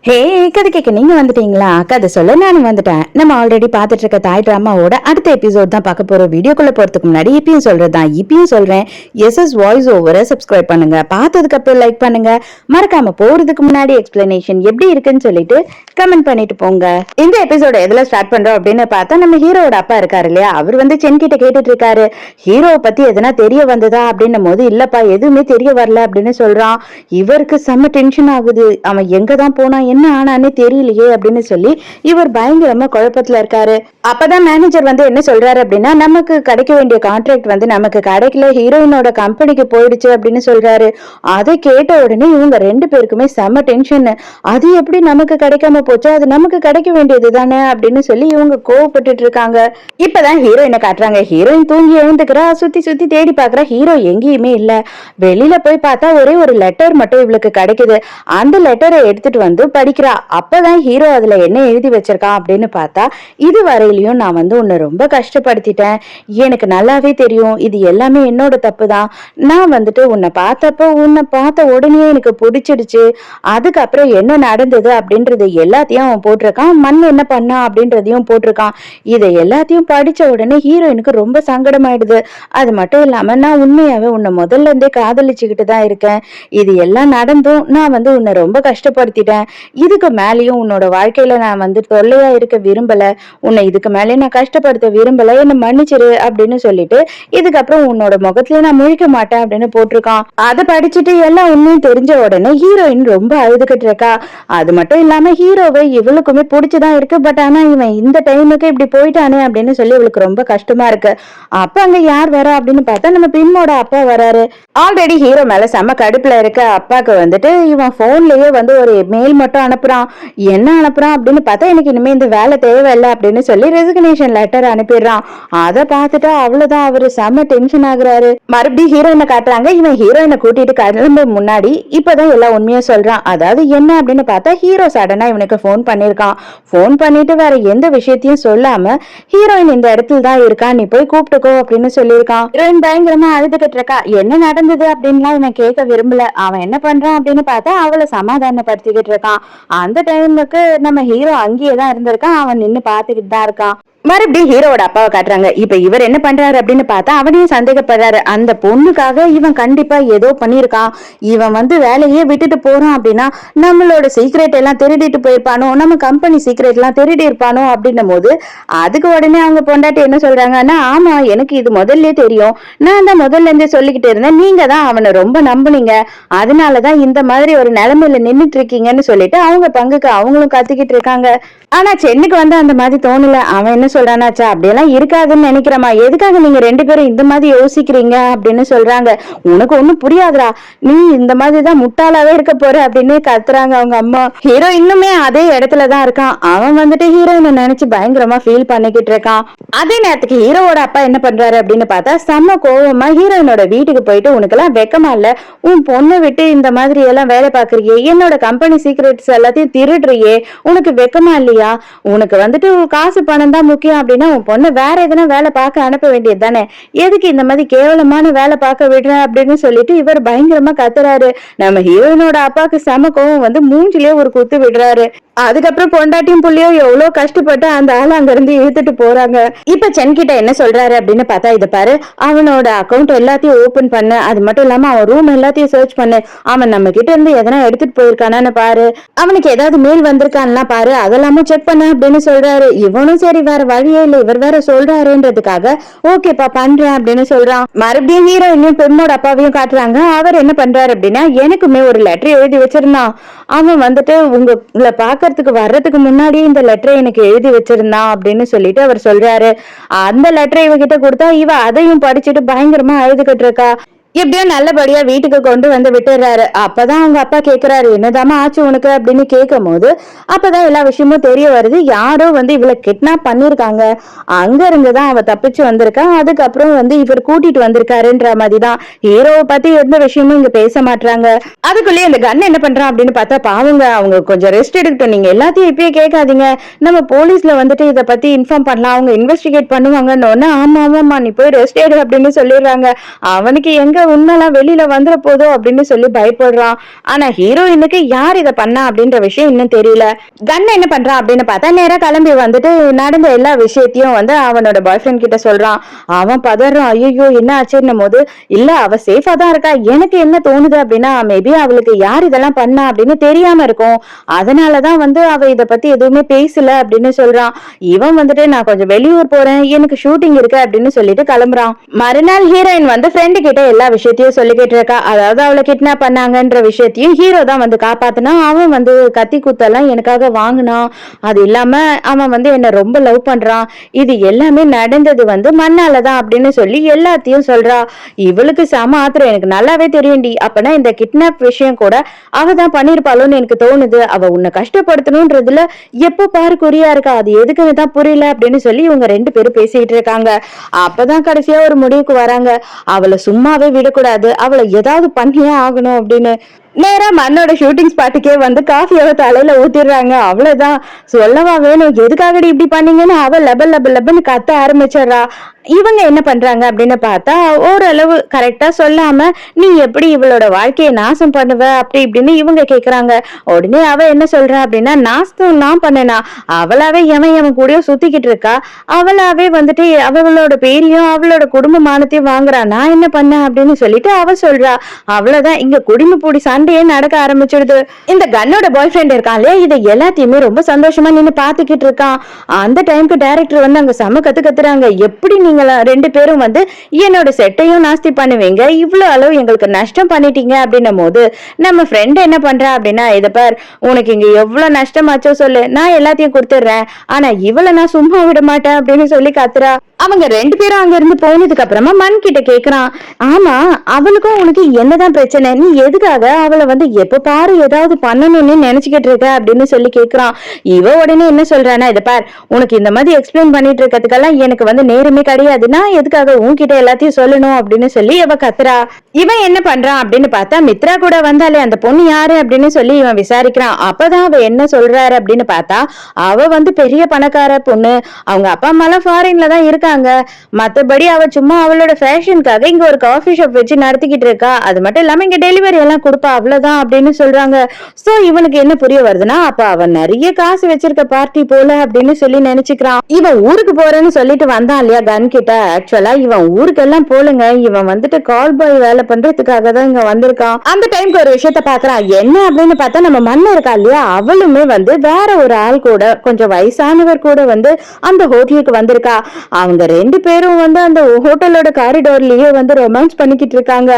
ஹே, கதை கேட்க நீங்க வந்துட்டீங்களா? கதை சொல்ல நானும் வந்துட்டேன். நம்ம ஆல்ரெடி பாத்துட்டு இருக்க தாய் டிராமாவோட அடுத்த எபிசோட் தான் பார்க்க போறோம். வீடியோக்குள்ள போறதுக்கு முன்னாடி இப்பயும் சொல்றதுதான், இப்பயும் சொல்றேன், எஸ்எஸ் வாய்ஸ் ஓவரை சப்ஸ்கிரைப் பண்ணுங்க. பார்த்ததுக்கு அப்புறம் லைக் பண்ணுங்க. மறக்காம போறதுக்கு முன்னாடி எக்ஸ்பிளனேஷன் எப்படி இருக்குன்னு சொல்லிட்டு கமெண்ட் பண்ணிட்டு போங்க. இந்த எபிசோட எதுல ஸ்டார்ட் பண்றோம் அப்படின்னு பார்த்தா, நம்ம ஹீரோட அப்பா இருக்காரு இல்லையா, அவர் வந்து சென் கிட்ட கேட்டுட்டு இருக்காரு, ஹீரோவை பத்தி எதனா தெரிய வந்ததா அப்படின்னும் போது, இல்லப்பா எதுவுமே தெரிய வரல அப்படின்னு சொல்றான். இவருக்கு செம்ம டென்ஷன் ஆகுது. அவன் எங்கதான் போனா என்ன ஆனானே தெரியலையே அப்படின்னு சொல்லி இவர் பயங்கரமா குழப்பத்துல இருக்காரு. அப்பதான் மேனேஜர் வந்து என்ன சொல்றாரு அப்படின்னா, நமக்கு கிடைக்க வேண்டிய கான்ட்ராக்ட் வந்து நமக்கு கிடைக்கல, ஹீரோயினோட கம்பெனிக்கு போயிடுச்சு அப்படின்னு சொல்றாரு. அதை கேட்ட உடனே இவங்க ரெண்டு பேருக்குமே செம டென்ஷன். அது எப்படி நமக்கு கிடைக்காம போச்சு, அது நமக்கு கிடைக்க வேண்டியது தானே அப்படின்னு சொல்லி இவங்க கோவப்பட்டு இருக்காங்க. இப்பதான் ஹீரோயினை காட்டுறாங்க. ஹீரோயின் தூங்கி எழுந்துக்கிறா, சுத்தி சுத்தி தேடி பாக்குறா, ஹீரோ எங்கேயுமே இல்ல. வெளியில போய் பார்த்தா ஒரே ஒரு லெட்டர் மட்டும் இவளுக்கு கிடைக்குது. அந்த லெட்டரை எடுத்துட்டு வந்து படிக்கிறா. அப்பதான் ஹீரோ அதுல என்ன எழுதி வச்சிருக்கான் அப்படின்னு பார்த்தா, இது வரையிலயும் நான் வந்து உன்னை ரொம்ப கஷ்டப்படுத்திட்டேன், எனக்கு நல்லாவே தெரியும், இது எல்லாமே என்னோட தப்பு தான். நான் வந்துட்டு உன்னை பார்த்த உடனே எனக்கு பிடிச்சிடுச்சு, அதுக்கப்புறம் என்ன நடந்தது அப்படின்றது எல்லாத்தையும் அவன் போட்டிருக்கான், மண் என்ன பண்ணா அப்படின்றதையும் போட்டிருக்கான். இதை எல்லாத்தையும் படிச்ச உடனே ஹீரோயினுக்கு ரொம்ப சங்கடமாயிடுது. அது மட்டும் இல்லாம நான் உண்மையாவே உன்னை முதல்ல இருந்தே காதலிச்சுக்கிட்டு தான் இருக்கேன், இது எல்லாம் நடந்தும் நான் வந்து உன்னை ரொம்ப கஷ்டப்படுத்திட்டேன், இதுக்கு மேலேயும் உன்னோட வாழ்க்கையில நான் வந்து தொல்லையா இருக்க விரும்பல, உன்னை இதுக்கு மேலே நான் கஷ்டப்படுத்த விரும்பல, என்ன மன்னிச்சிரு அப்படின்னு சொல்லிட்டு இதுக்கப்புறம் உன்னோட முகத்துல நான் முழிக்க மாட்டேன் அப்படின்னு போட்டிருக்கான். அதை படிச்சுட்டு எல்லாம் உண்மையும் தெரிஞ்ச உடனே ஹீரோயின் ரொம்ப அழுதுகிட்டு இருக்கா. அது மட்டும் இல்லாம ஹீரோவை இவளுக்குமே பிடிச்சுதான் இருக்கு. பட் ஆனா இவன் இந்த டைமுக்கு இப்படி போயிட்டானே அப்படின்னு சொல்லி இவளுக்கு ரொம்ப கஷ்டமா இருக்கு. அப்ப அங்க யார் வரா அப்படின்னு பார்த்தா, நம்ம பின்னோட அப்பா வராரு. ஆல்ரெடி ஹீரோ மேல செம்ம கடுப்புல இருக்க அப்பாக்கு வந்துட்டு இவன் போன்லயே வந்து ஒரு மெயில் மட்டும் அனுப்புறான். என்ன அனுப்புறான் அப்படின்னு பார்த்தா, எனக்கு இனிமே இந்த வேலை தேவையில்லை அப்படின்னு சொல்லி ரெசிக்னேஷன் லெட்டர் அனுப்பிடுறான். அதை பார்த்துட்டு அவ்வளவுதான், அவரு செம்ம டென்ஷன் ஆகுறாரு. மறுபடியும் ஹீரோயினை காட்டுறாங்க. இவன் ஹீரோயினை கூட்டிட்டு கிளம்ப முன்னாடி இப்பதான் எல்லாம் உண்மையா சொல்றான். அதாவது என்ன அப்படின்னு பார்த்தா, ஹீரோ சடனா இவனுக்கு போன் பண்ணிருக்கான். போன் பண்ணிட்டு வேற எந்த விஷயத்தையும் சொல்லாம, ஹீரோயின் இந்த இடத்துல தான் இருக்கா, நீ போய் கூப்பிட்டுக்கோ அப்படின்னு சொல்லியிருக்கான். ஹீரோயின் பயங்கரமா அழுதுகிட்டு இருக்கா. என்ன நடந்தது அப்படின்லாம் இவன் கேட்க விரும்பல. அவன் என்ன பண்றான் அப்படின்னு பார்த்தா, அவளை சமாதானப்படுத்திக்கிட்டு இருக்கான். அந்த டைமுக்கு நம்ம ஹீரோ அங்கேயேதான் இருந்திருக்கான். அவன் நின்னு பாத்துக்கிட்டு தான் இருக்கான். மறுபடியும் ஹீரோட அப்பாவை காட்டுறாங்க. இப்ப இவர் என்ன பண்றாரு அப்படின்னு பார்த்தா, அவனையும் சந்தேகப்படுறாரு. அந்த பொண்ணுக்காக இவன் கண்டிப்பா ஏதோ பண்ணிருக்கான், இவன் வந்து வேலையே விட்டுட்டு போறான் அப்படின்னா நம்மளோட சீக்ரெட் எல்லாம் திருடிட்டு போயிருப்பானோ, நம்ம கம்பெனி சீக்ரெட் எல்லாம் திருடி இருப்பானோ அப்படின்னும் போது, அதுக்கு உடனே அவங்க பொண்டாட்டி என்ன சொல்றாங்கன்னா, ஆமா எனக்கு இது முதல்ல தெரியும், நான் தான் முதல்ல இருந்தே சொல்லிக்கிட்டு இருந்தேன், நீங்க தான் அவனை ரொம்ப நம்புனீங்க, அதனாலதான் இந்த மாதிரி ஒரு நிலைமையில நின்னுட்டு இருக்கீங்கன்னு சொல்லிட்டு அவங்க பங்குக்கு அவங்களும் கத்திக்கிட்டு இருக்காங்க. ஆனா சென்னுக்கு வந்து அந்த மாதிரி தோணல. அவன் என்ன சொல்றானாச்சா, அப்படியெல்லாம் இருக்காதுன்னு நினைக்கிறமா, எதுக்காக நீங்க ரெண்டு பேரும் இந்த மாதிரி யோசிக்கிறீங்க அப்படின்னு சொல்றாங்க. உனக்கு ஒண்ணும் புரியாதுடா, நீ இந்த மாதிரிதான் முட்டாளாவே இருக்க போற அப்படின்னு கத்துறாங்க அவங்க அம்மா. ஹீரோ இன்னுமே அதே இடத்துலதான் இருக்கான். அவன் வந்துட்டு ஹீரோயினை நினைச்சு பயங்கரமா ஃபீல் பண்ணிக்கிட்டு இருக்கான். அதே நேரத்துக்கு ஹீரோவோட அப்பா என்ன பண்றாரு அப்படின்னு பார்த்தா, செம்ம கோவமா ஹீரோயினோட வீட்டுக்கு போயிட்டு, உனக்கு எல்லாம் வெக்கமா இல்ல, உன் பொண்ணை விட்டு இந்த மாதிரி எல்லாம் வேலை பாக்குறியே, என்னோட கம்பெனி சீக்ரெட்ஸ் எல்லாத்தையும் திருடுறியே, உனக்கு வெக்கமா இல்லையா, உனக்கு வந்துட்டு காசு பணம் தான் முக்கியம் அப்படின்னா உன் பொண்ணு வேற எதனா வேலை பார்க்க அனுப்ப வேண்டியது தானே, எதுக்கு இந்த மாதிரி கேவலமான வேலை பார்க்க விடுற அப்படின்னு சொல்லிட்டு இவர் பயங்கரமா கத்துறாரு. நம்ம ஹீரோயினோட அப்பாவுக்கு செம கோவம் வந்து மூஞ்சிலே ஒரு குத்து விடுறாரு. அதுக்கப்புறம் பொண்டாட்டியும் புள்ளியோ எவ்வளவு கஷ்டப்பட்டு அந்த ஆள் அங்க இருந்து இழுத்துட்டு போறாங்க. இப்ப சென் கிட்ட என்ன சொல்றாரு அப்படின்னு பார்த்தா, இதை பாரு, அவனோட அக்கௌண்ட் எல்லாத்தையும் ஓபன் பண்ணு, அது மட்டும் இல்லாம அவன் ரூம் எல்லாத்தையும் சர்ச் பண்ணு, அவன் நம்ம கிட்ட இருந்து எதனா எடுத்துட்டு போயிருக்கானான்னு பாரு, அவனுக்கு ஏதாவது மெயில் வந்திருக்கான்னா பாரு, அதெல்லாமும் செக் பண்ண அப்படின்னு சொல்றாரு. இவனும் சரி வேற வழியே இல்லை, இவர் வேற சொல்றாருன்றதுக்காக ஓகேப்பா பண்றேன் அப்படின்னு சொல்றான். மறுபடியும் ஹீரோயினையும் பெண்ணோட அப்பாவையும் காட்டுறாங்க. அவர் என்ன பண்றாரு அப்படின்னா, எனக்குமே ஒரு லெட்டர் எழுதி வச்சிருந்தான், அவன் வந்துட்டு உங்களை பாக்குறதுக்கு வர்றதுக்கு முன்னாடியே இந்த லெட்டரை எனக்கு எழுதி வச்சிருந்தான் அப்படின்னு சொல்லிட்டு அவர் சொல்றாரு. அந்த லெட்டரை இவகிட்ட கொடுத்தா இவ அதையும் படிச்சுட்டு பயங்கரமா அழுதுகிட்டு இருக்கா. எப்படியோ நல்லபடியா வீட்டுக்கு கொண்டு வந்து விட்டுறாரு. அப்பதான் அவங்க அப்பா கேக்குறாரு, என்னதாமா ஆச்சு உனக்கு அப்படின்னு கேட்கும் போது அப்பதான் எல்லா விஷயமும் தெரிய வருது. யாரோ வந்து இவளை கிட்னாப் பண்ணிருக்காங்க, அங்க இருந்துதான் அவ தப்பிச்சு வந்திருக்கா, அதுக்கப்புறம் வந்து இவர் கூட்டிட்டு வந்திருக்காருன்ற மாதிரிதான். ஹீரோவை பத்தி எந்த விஷயமும் இங்க பேச மாட்டாங்க. அதுக்குள்ளேயே இந்த கன் என்ன பண்றான் அப்படின்னு பார்த்தா, பாவங்க அவங்க கொஞ்சம் ரெஸ்ட் எடுக்கட்டும், நீங்க எல்லாத்தையும் இப்பயே கேட்காதீங்க, நம்ம போலீஸ்ல வந்துட்டு இதை பத்தி இன்ஃபார்ம் பண்ணலாம், அவங்க இன்வெஸ்டிகேட் பண்ணுவாங்கன்னு. ஆமா ஆமாமா நீ போய் ரெஸ்ட் எடு அப்படின்னு சொல்லிடுறாங்க. அவனுக்கு எங்க உண்மைலாம் வெளியில வந்துட போதோ அப்படின்னு சொல்லி பயப்படுறான். ஆனா ஹீரோயினுக்கு யார் இதை பண்ணா அப்படின்ற விஷயம் இன்னும் தெரியல. கன் என்ன பண்றான் அப்படின்னு பார்த்தா நேரா கிளம்பி வந்துட்டு நடந்த எல்லா விஷயத்தையும் வந்து அவனோட பாய் ஃப்ரெண்ட் கிட்ட சொல்றான். அவன் பதறான். ஐயோ என்ன ஆச்சுன்னும் போது இல்ல அவ சேஃபா தான் இருக்கா. எனக்கு என்ன தோணுது அப்படின்னா மேபி அவளுக்கு யார் இதெல்லாம் பண்ணா அப்படின்னு தெரியாம இருக்கும். அதனாலதான் வந்து அவ இதை பத்தி எதுவுமே பேசல அப்படின்னு சொல்றான். இவன் வந்துட்டு நான் கொஞ்சம் வெளியூர் போறேன், எனக்கு ஷூட்டிங் இருக்கு அப்படின்னு சொல்லிட்டு கிளம்புறான். மறுநாள் ஹீரோயின் வந்து ஃப்ரெண்டு கிட்ட எல்லா விஷயத்தையும் சொல்லிக்கிட்டு இருக்கா. அதாவது அவளை கிட்னாப் பண்ணாங்கன்ற விஷயத்தையும் ஹீரோ தான் வந்து காப்பாத்தினா. அவன் வந்து கத்தி குத்தெல்லாம் எனக்காக வாங்கினான். அது இல்லாம அவன் வந்து என்ன ரொம்ப லவ் பண்றான். இது எல்லாமே நடந்தது வந்து மண்ணாலதான் அப்படின்னு சொல்லி எல்லாத்தையும் சொல்றா. இவளுக்கு செம ஆத்திரம். எனக்கு நல்லாவே தெரியும்டி. அப்பனா இந்த கிட்னாப் விஷயம் கூட அவ தான் பண்ணிருப்பாளோன்னு எனக்கு தோணுது. அவ உன்னை கஷ்டப்படுத்தணும்ன்றதுல எப்ப பாரு குறியா இருக்கா. அது எதுக்குன்னு தான் புரியல அப்படின்னு சொல்லி இவங்க ரெண்டு பேரும் பேசிட்டு இருக்காங்க. அப்பதான் கடைசியா ஒரு முடிவுக்கு வராங்க. அவளை சும்மாவே விடக்கூடாது, அவளை ஏதாவது பண்ணியே ஆகணும் அப்படின்னு. நேரா மண்ணோட ஷூட்டிங் ஸ்பாட்டுக்கே வந்து காஃபியோட தலையில ஊத்திடுறாங்க. அவ்வளவுதான். சொல்லவா வேணும், எதுக்காகடி இப்படி பண்ணீங்கன்னு அவ லெபல் லெபல் லெபன்னு கத்த ஆரம்பிச்சிடறா. இவங்க என்ன பண்றாங்க அப்படின்னு பார்த்தா ஓரளவு கரெக்டா சொல்லாம நீ எப்படி இவளோட வாழ்க்கையை நாசம் பண்ணுவ அப்படி இப்படின்னு இவங்க கேக்குறாங்க. உடனே அவ என்ன சொல்றா அப்படின்னா நாசம் நான் பண்ணனா, அவளாவே எவன் கூடயும் சுத்திக்கிட்டு இருக்கா. அவளாவே வந்துட்டு அவளோட பேரையும் அவளோட குடும்ப மானத்தையும் வாங்குறா. நான் என்ன பண்ண அப்படின்னு சொல்லிட்டு அவ சொல்றா. அவ்வளவுதான். இங்க குடும்ப பூடி சண்டையே நடக்க ஆரம்பிச்சிடுது. இந்த கன்னோட பாய் ஃப்ரெண்ட் இருக்கான் இல்லையா, இதை எல்லாத்தையுமே ரொம்ப சந்தோஷமா நின்னு பாத்துக்கிட்டு இருக்கான். அந்த டைம்க்கு டைரக்டர் வந்து அங்க செம கத்துறாங்க. எப்படி நீங்க ரெண்டு பேரும் வந்து என்னோட செட்டையும் நாஸ்தி பண்ணுவீங்க, இவ்வளவு அளவு எங்களுக்கு நஷ்டம் பண்ணிட்டீங்க அப்படின்னும் போது நம்ம ஃப்ரெண்ட் என்ன பண்றா அப்படின்னா இத பார், உனக்கு இங்க எவ்வளவு நஷ்டமாச்சோ சொல்லு, நான் எல்லாத்தையும் கொடுத்துடுறேன், ஆனா இவளை நான் சும்மா விட மாட்டேன் அப்படின்னு சொல்லி கத்துறா. அவங்க ரெண்டு பேரும் அங்க இருந்து போனதுக்கு அப்புறமா மண் கிட்ட கேக்குறான். ஆமா அவளுக்கும் உனக்கு என்னதான் பிரச்சனை, நீ எதுக்காக அவளை வந்து எப்ப பாரு ஏதாவது பண்ணணும்னு நினைச்சுக்கிட்டு இருக்க அப்படின்னு சொல்லி கேக்குறான். இவ உடனே என்ன சொல்றானா இத பார், உனக்கு இந்த மாதிரி எக்ஸ்பிளைன் பண்ணிட்டு இருக்கிறதுக்கெல்லாம் எனக்கு வந்து நேரமே கிடையாது, நான் எதுக்காக உன்கிட்ட எல்லாத்தையும் சொல்லணும் அப்படின்னு சொல்லி இவ கத்துறா. இவன் என்ன பண்றான் அப்படின்னு பார்த்தா மித்ரா கூட வந்தாலே அந்த பொண்ணு யாரு அப்படின்னு சொல்லி இவன் விசாரிக்கிறான். அப்பதான் அவ என்ன சொல்றாரு அப்படின்னு பார்த்தா அவ வந்து பெரிய பணக்கார பொண்ணு, அவங்க அப்பா அம்மா எல்லாம் ஃபாரின்ல தான் இருக்காங்க, மத்தபடி அவ சும்மா அவளோட ஃபேஷனுக்காக இங்க ஒரு காஃபி ஷாப் வச்சு நடத்திக்கிட்டு இருக்கா, அது மட்டும் இல்லாம இங்க டெலிவரி எல்லாம் கொடுப்பா, அவ்வளவுதான் அப்படின்னு சொல்றாங்க. சோ இவனுக்கு என்ன புரிய வருதுன்னா அப்ப அவன் நிறைய காசு வச்சிருக்க பார்ட்டி போல அப்படின்னு சொல்லி நினைச்சுக்கிறான். இவன் ஊருக்கு போறேன்னு சொல்லிட்டு வந்தான் இல்லையா கன் கிட்ட. ஆக்சுவலா இவன் ஊருக்கு எல்லாம் போலுங்க, இவன் வந்துட்டு கால் பாய் வேலை பண்றதுக்காக தான் இங்க வந்திருக்கான். அந்த டைம்க்கு ஒரு விஷயத்த பாக்குறான். என்ன அப்படின்னு பார்த்தா நம்ம மண்ணு இருக்கா இல்லையா, அவளுமே வந்து வேற ஒரு ஆள் கூட கொஞ்சம் வயசானவர் கூட வந்து அந்த ஹோட்டலுக்கு வந்திருக்கா. அவங்க ரெண்டு பேரும் வந்து அந்த ஹோட்டலோட காரிடோர்லயே வந்து ரொமான்ஸ் பண்ணிக்கிட்டு இருக்காங்க.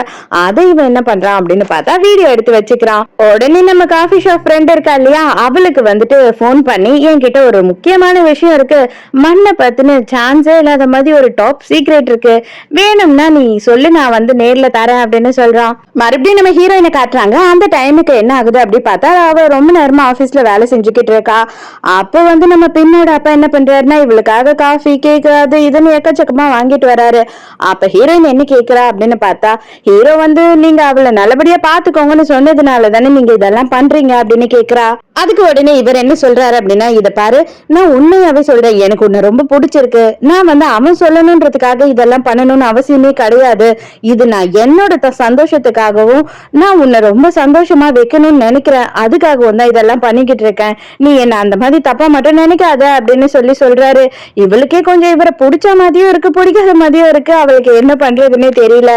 அதை இவன் என்ன பண்றான் அப்படின்னு பார்த்தா வீடியோ எடுத்து வச்சுக்கிறான். உடனே நம்ம காஃபி ஷாப் ஃப்ரெண்ட் இருக்கா இல்லையா, அவளுக்கு வந்துட்டு போன் பண்ணி என்கிட்ட ஒரு முக்கியமான விஷயம் இருக்கு, மண்ணை பத்தின சான்ஸே இல்லாத மாதிரி ஒரு டாப் சீக்ரெட் இருக்கு, வேணும்னா நீ சொல்லு, நான் வந்து நேர்ல தரேன் அப்படின்னு சொல்றான். மறுபடியும் நம்ம ஹீரோயினை காட்டுறாங்க. அந்த டைமுக்கு என்ன ஆகுது அப்படி பார்த்தா அவ ரொம்ப நேரமா ஆபீஸ்ல வேலை செஞ்சுக்கிட்டு இருக்கா. அப்போ வந்து நம்ம பின்னோட அப்பா என்ன பண்றாருன்னா இவளுக்காக காஃபி கேக் அது இதுன்னு எக்கச்சக்கமா வாங்கிட்டு வராரு. அப்ப ஹீரோயின் என்ன கேக்குறா அப்படின்னு பார்த்தா ஹீரோ வந்து நீங்க அவளை நல்லபடியா பாத்துக்கோங்கன்னு சொன்னதுனால தானே நீங்க இதெல்லாம் பண்றீங்க அப்படின்னு கேக்குறா. அதுக்கு உடனே இவர் என்ன சொல்றாரு அப்படின்னா இத பாரு, நான் உண்மையாவே சொல்றேன், எனக்கு உன்னை ரொம்ப பிடிச்சிருக்கு, நான் வந்து அவன் சொல்லணும்ன்றதுக்காக இதெல்லாம் பண்ணணும்னு அவசியமே கிடையாது, இது நான் என்னோட சந்தோஷத்துக்காகவும் நான் உன்னை ரொம்ப சந்தோஷமா வைக்கணும்னு நினைக்கிறேன், அதுக்காகவும் தான் இதெல்லாம் பண்ணிக்கிட்டு இருக்கேன், நீ என்ன அந்த மாதிரி தப்பா மட்டும் நினைக்காத அப்படின்னு சொல்லி சொல்றாரு. இவளுக்கே கொஞ்சம் இவரை பிடிச்ச மாதிரியும் இருக்கு பிடிக்காத மாதிரியும் இருக்கு, அவளுக்கு என்ன பண்றதுன்னே தெரியல.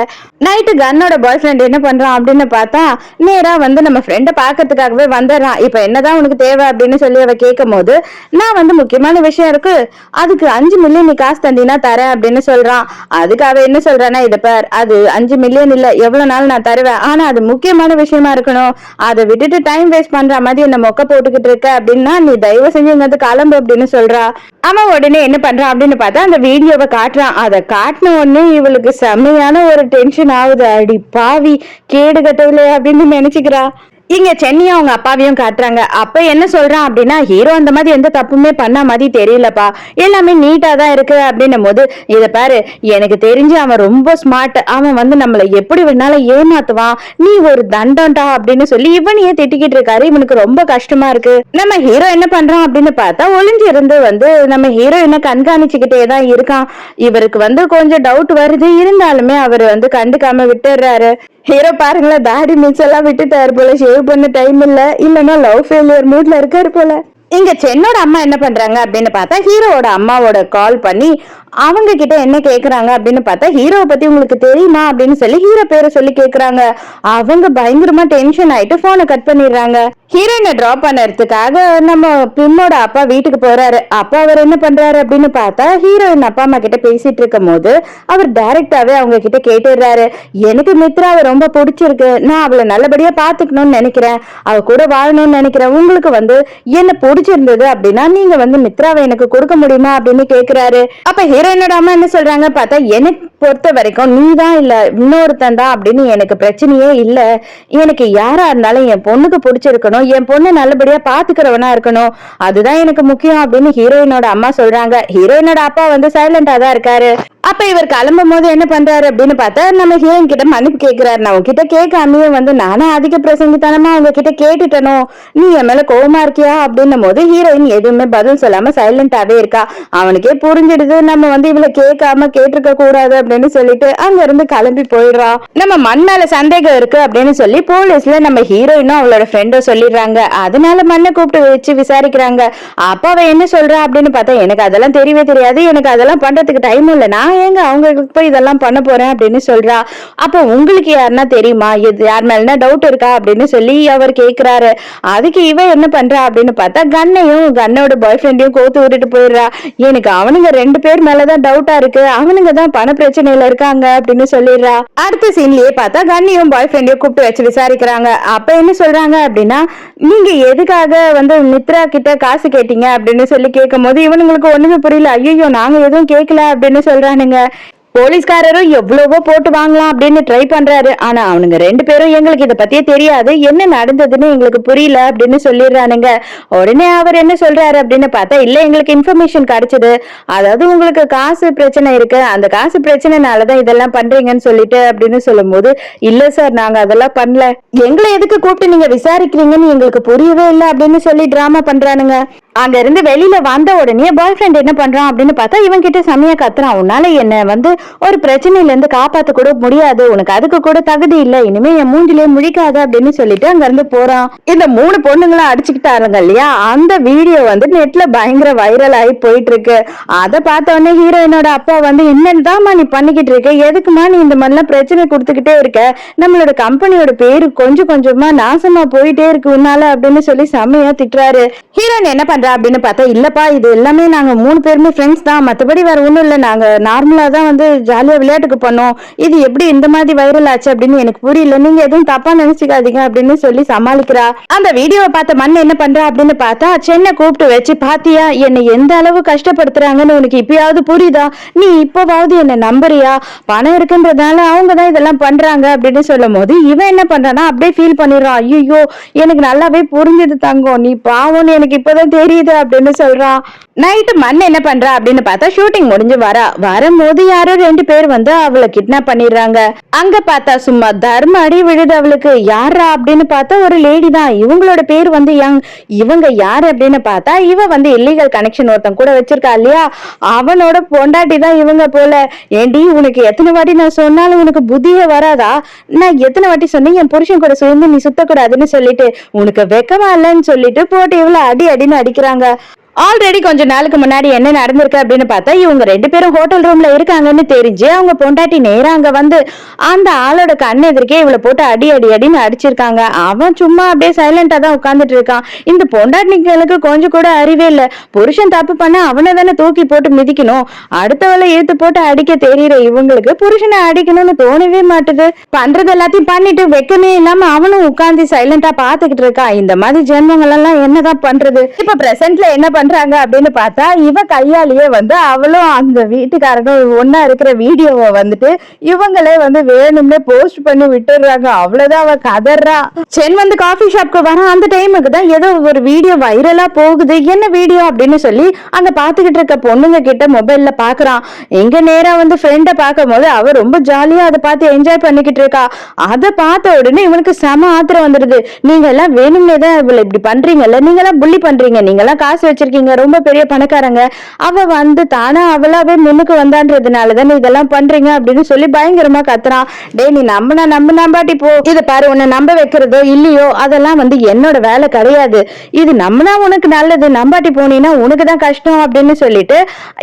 நைட்டு கன்னோட பாய் ஃப்ரெண்ட் என்ன பண்றான் அப்படின்னு பார்த்தா நேரா வந்து நம்ம ஃப்ரெண்டை பாக்கிறதுக்காகவே வந்துடுறான். இப்ப என்னதான் உனக்கு தேவை அப்படின்னு சொல்லி அவ கேட்கும் போது நான் வந்து முக்கியமான விஷயம் இருக்கு, அதுக்கு 5 மில்லியன் நீ காசு தந்தினா தரேன் அப்படின்னு சொல்றான். அதுக்கு அவ என்ன சொல்றானா இத பார், அது 5 மில்லியன் இல்ல, எவ்வளவு நாள் நான் தருவேன், ஆனா அது முக்கியமான விஷயமா இருக்கணும், அதை விட்டுட்டு டைம் வேஸ்ட் பண்ற மாதிரி என்ன மொக்க போட்டுக்கிட்டு இருக்க அப்படின்னா நீ தயவு செஞ்சு இங்க கிளம்பு அப்படின்னு சொல்றா. அவன் உடனே என்ன பண்றான் அப்படின்னு பார்த்தா அந்த வீடியோவை காட்டுறான். அதை காட்டின உடனே இவளுக்கு செம்மையான ஒரு டென்ஷன் ஆகுது. அடி பாவி கேடு கட்டவில்லை அப்படின்னு நினைச்சுக்கிறா. இங்க சென்னியும் அவங்க அப்பாவையும் காட்டுறாங்க. அப்ப என்ன சொல்றான் அப்படின்னா, ஹீரோ அந்த மாதிரி எந்த தப்புமே பண்ண மாதிரி தெரியலப்பா, எல்லாமே நீட்டா தான் இருக்கு அப்படின்னும் போது, இத பாரு எனக்கு தெரிஞ்சு அவன் ரொம்ப ஸ்மார்ட், அவன் வந்து நம்மள எப்படி வேணாலும் ஏமாத்துவான், நீ ஒரு தண்டம்டா அப்படின்னு சொல்லி இவனையே திட்டிக்கிட்டு இருக்காரு. இவனுக்கு ரொம்ப கஷ்டமா இருக்கு. நம்ம ஹீரோ என்ன பண்றான் அப்படின்னு பார்த்தா, ஒளிஞ்சு இருந்து வந்து நம்ம ஹீரோயினை கண்காணிச்சுக்கிட்டே தான் இருக்கான். இவருக்கு வந்து கொஞ்சம் டவுட் வருது, இருந்தாலுமே அவர் வந்து கண்டுக்காம விட்டுறாரு. ஹீரோ பாருங்களேன், தாடி மிக்ஸ் எல்லாம் விட்டுட்டாரு போல, ஷேவ் பண்ண டைம் இல்லன்னா லவ் ஃபெயிலியர் மூட்ல இருக்காரு போல. இங்க சென்னோட அம்மா என்ன பண்றாங்க அப்படின்னு பார்த்தா, ஹீரோவோட அம்மாவோட கால் பண்ணி அவங்க கிட்ட என்ன கேக்குறாங்க அப்படின்னு பார்த்தா, ஹீரோவை பத்தி உங்களுக்கு தெரியுமா அப்படின்னு சொல்லி ஹீரோ பேரை சொல்லி கேக்குறாங்க. அவங்க பயங்கரமா டென்ஷன் ஆயிட்டு போனை கட் பண்ணிடுறாங்க. ஹீரோயினை டிராப் பண்ணறதுக்காக நம்ம பின்னோட அப்பா வீட்டுக்கு போறாரு. அப்பா அவர் என்ன பண்றாரு அப்படின்னு பார்த்தா, ஹீரோயின் அப்பா அம்மா கிட்ட பேசிட்டு இருக்கும் போது அவர் டைரக்டாவே அவங்க கிட்ட கேட்டுடுறாரு, எனக்கு மித்ராவை ரொம்ப பிடிச்சிருக்கு, நான் அவளை நல்லபடியா பாத்துக்கணும்னு நினைக்கிறேன், அவ கூட வாழணும்னு நினைக்கிறேன், உங்களுக்கு வந்து என்ன பிடிச்சிருந்தது அப்படின்னா நீங்க வந்து மித்ராவை எனக்கு கொடுக்க முடியுமா அப்படின்னு கேக்குறாரு. அப்ப ஹீரோயினோட அம்மா என்ன சொல்றாங்க பார்த்தா, எனக்கு பொறுத்த வரைக்கும் நீ தான் இல்ல இன்னொருத்தன் தான் அப்படின்னு எனக்கு பிரச்சனையே இல்ல, எனக்கு யாரா இருந்தாலும் என் பொண்ணுக்கு பிடிச்சிருக்கணும், என் பொண்ணு நல்லபடியா பாத்துக்கிறவனா இருக்கணும், அதுதான் எனக்கு முக்கியம் அப்படின்னு ஹீரோயினோட அம்மா சொல்றாங்க. ஹீரோயினோட அப்பா வந்து சைலண்டா தான் இருக்காரு. அப்ப இவர் கிளம்பும் போது என்ன பண்றாரு அப்படின்னு பார்த்தா, நம்ம ஹீரோயின் கிட்ட மன்னிப்பு கேட்கிறாரு. நான் உங்ககிட்ட கேட்காமையே வந்து நானா அதிக பிரசங்கித்தனமா அவங்க கிட்ட கேட்டுட்டனோ, நீ என் மேல கோவமா இருக்கியா அப்படின்னும் போது ஹீரோயின் எதுவுமே பதில் சொல்லாம சைலண்டாவே இருக்கா. அவனுக்கே புரிஞ்சிடுது நம்ம வந்து இவளை கேட்காம கேட்டிருக்க கூடாது அப்படின்னு சொல்லிட்டு அங்க இருந்து கிளம்பி போயிடுறா. நம்ம மண் மேல சந்தேகம் இருக்கு அப்படின்னு சொல்லி போலீஸ்ல நம்ம ஹீரோயினும் அவளோட ஃப்ரெண்டும் சொல்லிடுறாங்க. அதனால மண்ணை கூப்பிட்டு வச்சு விசாரிக்கிறாங்க. அப்ப அவ என்ன சொல்றா அப்படின்னு பார்த்தா, எனக்கு அதெல்லாம் தெரியவே தெரியாது, எனக்கு அதெல்லாம் பண்றதுக்கு டைம் இல்லை, நான் ஏங்க அவங்களுக்கு போய் இதெல்லாம் பண்ண போறேன் அப்படின்னு சொல்றா. அப்ப உங்களுக்கு யாருன்னா தெரியுமா, யார் மேலனா டவுட் இருக்கா அப்படின்னு சொல்லி அவர் கேக்குறாரு. அதுக்கு இவ என்ன பண்றா அப்படின்னு பார்த்தா, கண்ணோட பாய் ஃப்ரெண்டையும் கோத்து விட்டுட்டு போயிடுறா. எனக்கு அவனுங்க 2 பேர் மேலதான் டவுட்டா இருக்கு, அவனுங்க தான் பண பிரச்சனையில இருக்காங்க அப்படின்னு சொல்லிடுறா. அடுத்த சீன்லயே பார்த்தா கண்ணையும் பாய் ஃப்ரெண்டையும் கூப்பிட்டு வச்சு விசாரிக்கிறாங்க. அப்ப என்ன சொல்றாங்க அப்படின்னா, நீங்க எதுக்காக வந்து மித்ரா கிட்ட காசு கேட்டீங்க அப்படின்னு சொல்லி கேட்கும் போது இவனுங்களுக்கு ஒண்ணுமே புரியல. ஐயோ நாங்க எதுவும் கேட்கல அப்படின்னு சொல்றானுங்க. போலீஸ்காரரும் எவ்வளவோ போட்டு வாங்கலாம் அப்படின்னு ட்ரை பண்றாரு. ஆனா அவனுங்க 2 பேரும் எங்களுக்கு இதை பத்தியே தெரியாது, என்ன நடந்ததுன்னு எங்களுக்கு புரியல அப்படின்னு சொல்லிடுறானுங்க. உடனே அவர் என்ன சொல்றாரு அப்படின்னு பார்த்தா, இல்ல எங்களுக்கு இன்ஃபர்மேஷன் கிடைச்சது, அதாவது உங்களுக்கு காசு பிரச்சனை இருக்கு, அந்த காசு பிரச்சனைனாலதான் இதெல்லாம் பண்றீங்கன்னு சொல்லிட்டு அப்படின்னு சொல்லும் போது, இல்ல சார் நாங்க அதெல்லாம் பண்ணல, எங்களை எதுக்கு கூப்பிட்டு நீங்க விசாரிக்கிறீங்கன்னு எங்களுக்கு புரியவே இல்லை அப்படின்னு சொல்லி டிராமா பண்றானுங்க. அங்க இருந்து வெளியில வந்த உடனே பாய் ஃப்ரெண்ட் என்ன பண்றான் அப்படின்னு பார்த்தா, இவன் கிட்ட செமையா கத்துறான், உன்னால என்ன வந்து ஒரு பிரச்சனையில இருந்து காப்பாத்த கூட முடியாது, உனக்கு அதுக்கு கூட தகுதி இல்ல, இனிமே என் மூஞ்சிலே முழிக்காது அப்படின்னு சொல்லிட்டு அங்க இருந்து போறான். இந்த 3 பொண்ணுங்களும் அடிச்சுக்கிட்டாருங்க இல்லையா, அந்த வீடியோ வந்து நெட்ல பயங்கர வைரல் ஆகி போயிட்டு இருக்கு. அதை பார்த்த உடனே ஹீரோயினோட அப்பா வந்து, என்னதாம்மா நீ பண்ணிக்கிட்டு இருக்க, எதுக்குமா நீ இந்த மாதிரிலாம் பிரச்சனை கொடுத்துக்கிட்டே இருக்க, நம்மளோட கம்பெனியோட பேரு கொஞ்சம் கொஞ்சமா நாசமா போயிட்டே இருக்கு உன்னால அப்படின்னு சொல்லி செம்மையா திட்டுறாரு. ஹீரோயின் என்ன பண்றா அப்படின்னு பார்த்தா, இல்லப்பா இது எல்லாமே நாங்க 3 பேருமே ஃப்ரெண்ட்ஸ் தான், மத்தபடி வேற ஒண்ணும் இல்ல, நாங்க நார்மலா தான் வந்து ஜாலியா விளையாட்டுக்கு பண்ணோம், இது எப்படி இந்த மாதிரி வைரல் ஆச்சு அப்படின்னு எனக்கு புரியல, நீங்க எதுவும் தப்பா நினைச்சுக்காதீங்க அப்படின்னு சொல்லி சமாளிக்கிறா. அந்த வீடியோவை பார்த்த மண் என்ன பண்றா அப்படின்னு பார்த்தா, சென்னை கூப்பிட்டு வச்சு, பாத்தியா என்னை எந்த அளவு கஷ்டப்படுத்துறாங்கன்னு உனக்கு இப்பயாவது புரியுதா, நீ இப்பவாவது என்ன நம்புறியா, பணம் இருக்குன்றதுனால அவங்கதான் இதெல்லாம் பண்றாங்க அப்படின்னு சொல்லும் போது இவன் என்ன பண்றானா அப்படியே ஃபீல் பண்ணிடுறான். ஐயோ எனக்கு நல்லாவே புரிஞ்சது தங்கம், நீ பாவம்னு எனக்கு இப்பதான் தெரியுது அப்படின்னு சொல்றான். நைட்டு மண் என்ன பண்றா அப்படின்னு பார்த்தா, ஷூட்டிங் முடிஞ்சு வரும்போது யாரோ 2 பேர் வந்து அவளை கிட்னாப் பண்ணிடுறாங்க. அங்க பார்த்தா சும்மா தர்ம அடி விழுது அவளுக்கு. யாரா அப்படின்னு பார்த்தா ஒரு லேடி தான், இவங்களோட பேர் வந்து யங். இவங்க யாரு அப்படின்னு பார்த்தா, இவ வந்து இல்லீகல் கனெக்ஷன் ஒருத்தன் கூட வச்சிருக்கா இல்லையா, அவனோட பொண்டாட்டி தான் இவங்க போல. ஏண்டி உனக்கு எத்தனை வாட்டி நான் சொன்னாலும் உனக்கு புத்தியே வராதா, நான் எத்தனை வாட்டி சொன்னேன் என் புருஷன் கூட சேர்ந்து நீ சுத்தக்கூடாதுன்னு சொல்லிட்டு, உனக்கு வெக்கமா இல்லைன்னு சொல்லிட்டு போட்டு இவ்வளவு அடின்னு அடிக்கிறாங்க. ஆல்ரெடி கொஞ்ச நாளுக்கு முன்னாடி என்ன நடந்திருக்கு அப்படின்னு பார்த்தா, இவங்க 2 பேரும் ஹோட்டல் ரூம்ல இருக்காங்கன்னு தெரிஞ்சு அவங்க பொண்டாட்டி நேரா அங்க வந்து அந்த ஆளோட கண் எதிர்க்கே இவளை போட்டு அடின்னு அடிச்சிருக்காங்க. அவன் சும்மா அப்படியே சைலண்டா தான் உட்கார்ந்துட்டு இருக்கான். இந்த பொண்டாட்டிங்களுக்கு கொஞ்சம் கூட அறிவே இல்ல, புருஷன் தப்பு பண்ண அவனை தானே தூக்கி போட்டு மிதிக்கணும், அடுத்தவளை இழுத்து போட்டு அடிக்க தெரியுற இவங்களுக்கு புருஷனை அடிக்கணும்னு தோணவே மாட்டுது. பண்றது எல்லாத்தையும் பண்ணிட்டு வெக்கமே இல்லாம அவனும் உட்கார்ந்து சைலண்டா பாத்துக்கிட்டு இருக்கான். இந்த மாதிரி ஜென்மங்கள் எல்லாம் என்னதான் பண்றது. இப்ப பிரசன்ட்ல என்ன பண்றாங்க அப்படின்னு பார்த்தா இவ கையாலேயே வந்து அவளும் அந்த வீட்டுக்காரனும் ஒன்னா இருக்கிற வீடியோவை வந்துட்டு இவங்களே வந்து வேணும்னே போஸ்ட் பண்ணி விட்டுடுறாங்க. அவ்வளவுதான் அவ கதறா. சென் வந்து காஃபி ஷாப்க்கு வர அந்த டைமுக்கு தான் ஏதோ ஒரு வீடியோ வைரலா போகுது. என்ன வீடியோ அப்படின்னு சொல்லி அங்க பாத்துக்கிட்டு இருக்க பொண்ணுங்க கிட்ட மொபைல்ல பாக்குறான். எங்க நேரா வந்து ஃப்ரெண்ட பார்க்கும் போது அவ ரொம்ப ஜாலியா அதை பார்த்து என்ஜாய் பண்ணிக்கிட்டு இருக்கா. அதை பார்த்த உடனே இவனுக்கு செம ஆத்திரம் வந்துடுது. நீங்க எல்லாம் வேணும்னே தான் இவளை இப்படி பண்றீங்கல்ல, நீங்க எல்லாம் புள்ளி பண்றீங்க, நீங்க எல்லாம் காசு வச்சிருக்கீங்க, ரொம்ப பெரிய பணக்காரங்க, அவ வந்து தானா அவளாவே முன்னுக்கு வந்தான்றதுனாலதான் இதெல்லாம் பண்றீங்க அப்படின்னு சொல்லி பயங்கரமா கத்துறான். டே நீ நம்பாட்டி போ, இத பாரு உன்னை நம்ப வைக்கிறதோ இல்லையோ அதெல்லாம் வந்து என்னோட வேலை கிடையாது, இது நம்பினா உனக்கு நல்லது, நம்பாட்டி போனீங்கன்னா உனக்கு தான் கஷ்டம் அப்படின்னு சொல்லிட்டு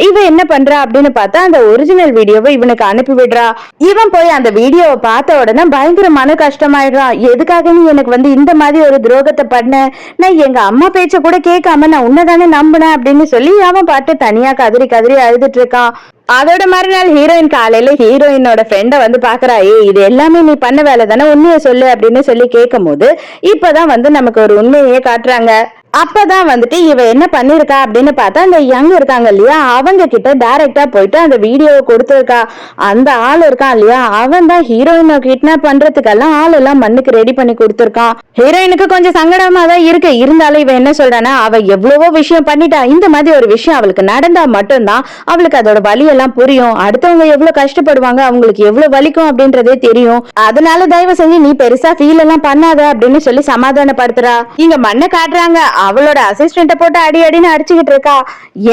இவ என்ன பண்றா அப்படின்னு பார்த்தா அந்த ஒரிஜினல் வீடியோவை இவனுக்கு அனுப்பி விடுறா. இவன் போய் அந்த வீடியோவை பார்த்த உடனே பயங்கர மன கஷ்டமாயிடுறான். எதுக்காக நீ எனக்கு வந்து இந்த மாதிரி ஒரு துரோகத்தை பண்ண, நான் எங்க அம்மா பேச்ச கூட கேட்காம நான் உன்னதானே நம்பினேன் அப்படின்னு சொல்லி அவன் பாட்டு தனியா கதறி கதறி அழுதுட்டு இருக்கான். அதோட மறுநாள் ஹீரோயின் காலையில ஹீரோயினோட ஃப்ரெண்ட வந்து பாக்குறா. இது எல்லாமே நீ பண்ண வேலை தானே, உண்மையை சொல்லு அப்படின்னு சொல்லி கேட்கும் போது இப்பதான் வந்து நமக்கு ஒரு உண்மையே காட்டுறாங்க. அப்பதான் வந்துட்டு இவ என்ன பண்ணிருக்கா அப்படின்னு பார்த்தா அந்த யங் இருக்காங்க இல்லையா, அவங்க கிட்ட டைரக்டா போயிட்டு அந்த வீடியோவை கொடுத்துருக்கா. அந்த ஆள் இருக்கான் இல்லையா, அவன் தான் ஹீரோயினை கிட்னாப் பண்றதுக்கெல்லாம் ஆள் எல்லாம் மண்ணுக்கு ரெடி பண்ணி கொடுத்துருக்கான். ஹீரோயினுக்கு கொஞ்சம் சங்கடமா தான் இருக்கு. இருந்தாலும் இவன் என்ன சொல்றானா, அவ எவ்வளவோ விஷயம் பண்ணிட்டா, இந்த மாதிரி ஒரு விஷயம் அவளுக்கு நடந்தா மட்டும்தான் அவளுக்கு அதோட வலி எல்லாம் புரியும், அடுத்தவங்க எவ்வளவு கஷ்டப்படுவாங்க, அவங்களுக்கு எவ்வளவு வலிக்கும் அப்படின்றதே தெரியும், அதனால தயவு செஞ்சு நீ பெருசா ஃபீல் எல்லாம் பண்ணாத அப்படின்னு சொல்லி சமாதானப்படுத்துறா. இங்க மண்ணை காட்டுறாங்க. அவளோட அசிஸ்டன்ட்ட போட்டு அடி அடின்னு அடிச்சுக்கிட்டு இருக்கா.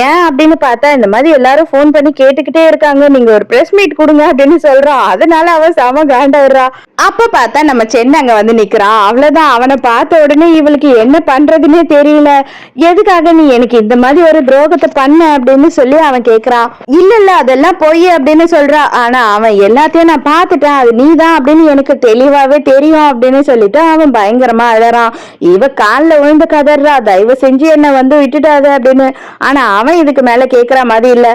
ஏன் அப்படின்னு பார்த்தா இந்த மாதிரி எல்லாரும் போன் பண்ணி கேட்டுக்கிட்டே இருக்காங்க, நீங்க ஒரு பிரஸ் மீட் கொடுங்க அப்படின்னு சொல்றான். அதனால அவ செம காண்டாடுறா. அப்ப பார்த்தா நம்ம சென்னை அங்க வந்து நிக்கிறான். அவ்வளவுதான், அவனை பார்த்த உடனே இவளுக்கு என்ன பண்றதுன்னே தெரியல. எதுக்காக நீ எனக்கு இந்த மாதிரி ஒரு துரோகத்தை பண்ண அப்படின்னு சொல்லி அவன் கேக்குறான். இல்ல அதெல்லாம் பொய் அப்படின்னு சொல்றா. ஆனா அவன் எல்லாத்தையும் நான் பார்த்துட்டேன், அது நீதான் அப்படின்னு எனக்கு தெளிவாவே தெரியும் அப்படின்னு சொல்லிட்டு அவன் பயங்கரமா அழறான். இவ காலில் விழுந்து கதறா, தயவு செஞ்சு என்ன வந்து விட்டுட்டாத அப்படின்னு. ஆனா அவன் இதுக்கு மேல கேக்குற மாதிரி இல்ல,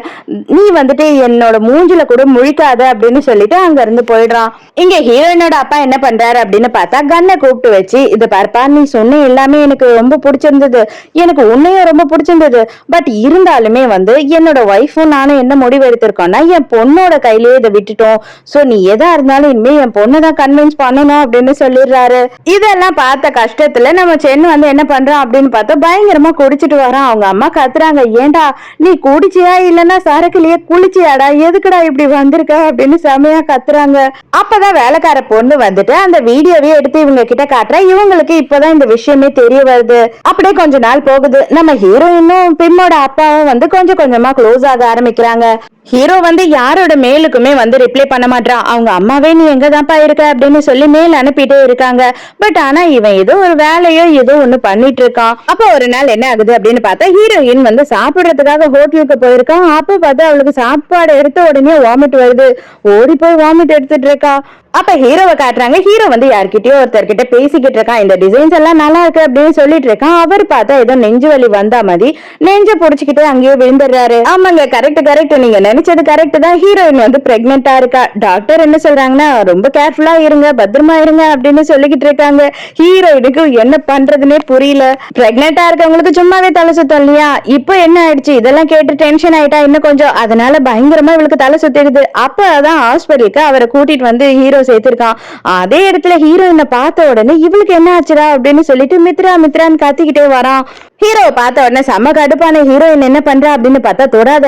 நீ வந்துட்டு என்னோட மூஞ்சில கூட முழிக்காத அப்படின்னு சொல்லிட்டு அங்க இருந்து போயிடுறான். இங்க ஹீரோயினோட அப்பா என்ன பண்றாரு அப்படின்னு பார்த்தா கண்ணை கூப்பிட்டு வச்சு, இது பார்ப்பா நீ சொன்ன எல்லாமே எனக்கு ரொம்ப பிடிச்சிருந்தது, எனக்கு உன்னையும் ரொம்ப பிடிச்சிருந்தது, பட் இருந்தாலுமே வந்து என்னோட ஒய்ஃபும் நானும் என்ன முடிவு எடுத்திருக்கோம்னா என் பொண்ணோட கையிலேயே இதை விட்டுட்டோம், சோ நீ எதா இருந்தாலும் இனிமே என் பொண்ணை தான் கன்வின்ஸ் பண்ணணும் அப்படின்னு சொல்லிடுறாரு. இதெல்லாம் பார்த்த கஷ்டத்துல நம்ம சென் வந்து என்ன பண்றான் அப்படின்னு பார்த்தா பயங்கரமா குடிச்சிட்டு வரான். அவங்க அம்மா கத்துறாங்க, ஏண்டா நீ குடிச்சியா இல்லன்னா சரக்குலயே குளிச்சியாடா, எதுக்குடா இப்படி வந்திருக்க அப்படின்னு செமையா கத்துறாங்க. அப்பதான் வேலைக்கார பொண்ணு வந்துட்டு அந்த வீடியோவே எடுத்து இவங்க கிட்ட காட்டுறா. இவங்களுக்கு இப்பதான் இந்த விஷயமே தெரிய வருது. அப்படியே கொஞ்ச நாள் போகுது. நம்ம ஹீரோயினும் பிம்மோட அப்பாவும் வந்து கொஞ்சம் கொஞ்சமா க்ளோஸ் ஆக ஆரம்பிக்கிறாங்க. ஹீரோ வந்து யாரோட மேலுக்குமே வந்து ரிப்ளை பண்ண மாட்டான். அவங்க அம்மாவே நீ எங்க தான்ப்பா இருக்க அப்படின்னு சொல்லி மேல் அனுப்பிட்டே இருக்காங்க. பட் ஆனா இவன் ஏதோ ஒரு வேலையோ ஏதோ ஒண்ணு பண்ணிட்டு இருக்கான். அப்ப ஒரு நாள் என்ன ஆகுது அப்படின்னு பார்த்தா ஹீரோயின் வந்து சாப்பிடுறதுக்காக ஹோட்டலுக்கு போயிருக்கான். அப்ப பார்த்தா அவளுக்கு சாப்பாடு எடுத்த உடனே வாமிட் வருது. ஓடி போய் வாமிட் எடுத்துட்டு இருக்கா. அப்ப ஹீரோவை காட்டுறாங்க. ஹீரோ வந்து யார்கிட்டயோ ஒருத்தர்கிட்ட பேசிக்கிட்டு இருக்கான். இந்த டிசைன்ஸ் எல்லாம் நல்லா இருக்கு அப்படின்னு சொல்லிட்டு இருக்கான். அவர் பார்த்தா ஏதோ நெஞ்சு வலி வந்தா மாதிரி நெஞ்ச புடிச்சுக்கிட்டு அங்கேயே விழுந்துடுறாரு. ஆமாங்க, கரெக்ட், நீங்க நினைச்சது கரெக்ட் தான். ஹீரோயின் வந்து பிரெக்னெண்டா இருக்கா. டாக்டர் என்ன சொல்றாங்கன்னா ரொம்ப கேர்ஃபுல்லா இருங்க, பத்திரமா இருங்க அப்படின்னு சொல்லிக்கிட்டு இருக்காங்க. ஹீரோயினுக்கு என்ன பண்றதுன்னே புரியல. பிரெக்னெண்டா இருக்கவங்களுக்கு சும்மாவே தலை சுத்தம் இல்லையா, இப்போ என்ன ஆயிடுச்சு, இதெல்லாம் கேட்டு டென்ஷன் ஆயிட்டா இன்னும் கொஞ்சம், அதனால பயங்கரமா இவளுக்கு தலை சுத்திடுது. அப்பதான் ஹாஸ்பிட்டலுக்கு அவரை கூட்டிட்டு வந்து ஹீரோ சேர்த்திருக்கான். அதே இடத்துல ஹீரோயினை பார்த்த உடனே இவளுக்கு என்ன ஆச்சுடா அப்படின்னு சொல்லிட்டு மித்ரான்னு கத்திக்கிட்டே வரான். ஹீரோவை பார்த்த உடனே செம்ம கடுப்பான ஹீரோயின் என்ன பண்ற அப்படின்னு பார்த்தா, தொடாத,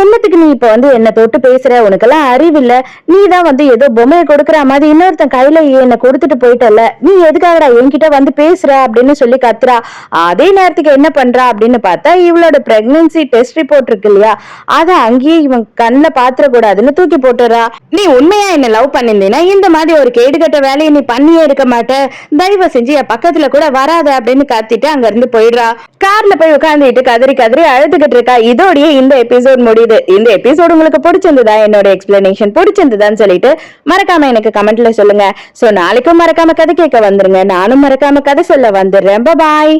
என்னத்துக்கு நீ இப்ப வந்து என்ன தொட்டு பேசுற, உனக்கெல்லாம் அறிவில்ல, நீ தான் வந்து ஏதோ பொம்மையை கொடுக்குற மாதிரி இன்னொருத்தன் கையில என்ன கொடுத்துட்டு போயிட்டல, நீ எதுக்காகடா என்கிட்ட வந்து பேசுற அப்படின்னு சொல்லி கத்துறா. அதே நேரத்துக்கு என்ன பண்றா அப்படின்னு பார்த்தா இவளோட பிரெக்னன்சி டெஸ்ட் ரிப்போர்ட் இருக்கு இல்லையா, அதை அங்கேயே இவன் கண்ணில் பாத்திர கூடாதுன்னு தூக்கி போட்டுறா. நீ உண்மையா என்ன லவ் பண்ணிருந்தீங்கன்னா இந்த மாதிரி ஒரு கேடுகட்ட வேலையை நீ பண்ணியே இருக்க மாட்ட, தயவு செஞ்சு என் பக்கத்துல கூட வராத அப்படின்னு கத்திட்டு அங்க இருந்து போயிடுறா. கார்ல போய் உட்கார்ந்துட்டு கதறி கதறி அழுதுகிட்டு இருக்கா. இதோடய இந்த எபிசோட் முடியுது. இந்த எபிசோட் உங்களுக்கு பிடிச்சிருந்ததா, என்னோட எக்ஸ்பிளனேஷன் பிடிச்சிருந்ததான்னு சொல்லிட்டு மறக்காம எனக்கு கமெண்ட்ல சொல்லுங்க. சோ நாளைக்கும் மறக்காம கதை கேட்க வந்துருங்க. நானும் மறக்காம கதை சொல்ல வந்துடுறேன். பாய்.